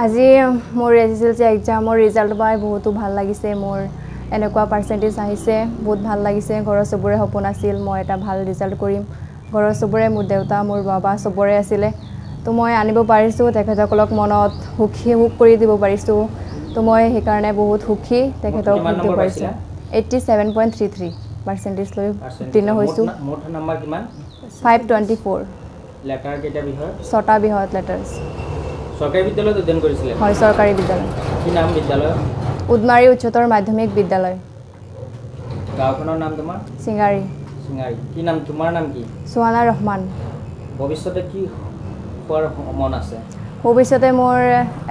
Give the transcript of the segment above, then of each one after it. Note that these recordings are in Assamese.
আজি মোৰ SSLC এক্সামৰ ৰিজাল্ট পাই বহুতো ভাল লাগিছে মোৰ এনেকুৱা পাৰ্চেন্টেজ আহিছে বহুত ভাল লাগিছে ঘৰৰ সবৰে সপোন আছিল মই এটা ভাল ৰিজাল্ট কৰিম ঘৰৰ সবৰে মোৰ দেউতা মোৰ বাবা সবৰে আছিলে তো মই আনিব পাৰিছো তেখেতসকলক মনত সুখী কৰি দিব পাৰিছো তো মই সেই কাৰণে বহুত সুখী তেখেতক দিব পাৰিছো 87.33 পাৰ্চেন্টেজ লৈ উত্তীৰ্ণ হৈছো মোট নম্বৰ কিমান 524 লেটাৰ কেটা বিষয় ছটা বিষয়ত লেটাৰ্স সৰকাৰি বিদ্যালয়ত অধ্যয়ন কৰিছিলে হয় সৰকাৰি বিদ্যালয় কি নাম বিদ্যালয় উদমাৰী উচ্চতৰ মাধ্যমিক বিদ্যালয় গাঁওখনৰ নাম তোমাৰ সিঙ্গাৰী কি নাম তোমাৰ নাম কি সুহানা ৰহমান ভৱিষ্যতে কি হোৱাৰ মন আছে ভৱিষ্যতে মোৰ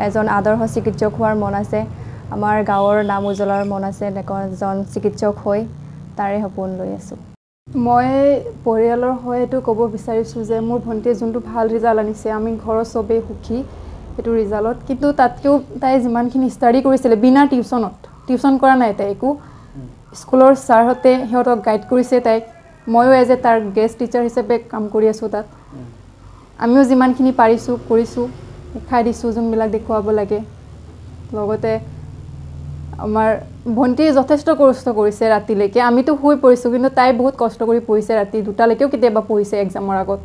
এজন আদৰ্শ চিকিৎসক হোৱাৰ মন আছে আমাৰ গাঁৱৰ নাম উজ্বলাৰ মন আছে এজন চিকিৎসক হৈ তাৰে সপোন লৈ আছো মই পৰিয়ালৰ হৈ এটো ক'ব বিচাৰিছো যে মোৰ ভন্টি যোনটো ভাল ৰিজাল্ট আনিছে আমি ঘৰৰ সবে সুখী এটো ৰিজাল্টত কিন্তু তাতকেও তাই যিমানখিনি ষ্টাডি কৰিছিলে বিনা টিউচন কৰা নাই তাই একো স্কুলৰ ছাৰহতে হেতক গাইড কৰিছে তাই ময়ো এজ এ তাৰ গেষ্ট টিচাৰ হিচাপে কাম কৰি আছো তাত আমিও যিমানখিনি পাৰিছো কৰিছো খাই দিছো যোনবিলাক দেখুৱাব লাগে লগতে আমাৰ ভন্টি যথেষ্ট কষ্ট কৰিছে ৰাতিলৈকে আমিতো শুই পৰিছো কিন্তু তাই বহুত কষ্ট কৰি পঢ়িছে ৰাতি দুটালৈকেও কেতিয়াবা পঢ়িছে এক্সামৰ আগত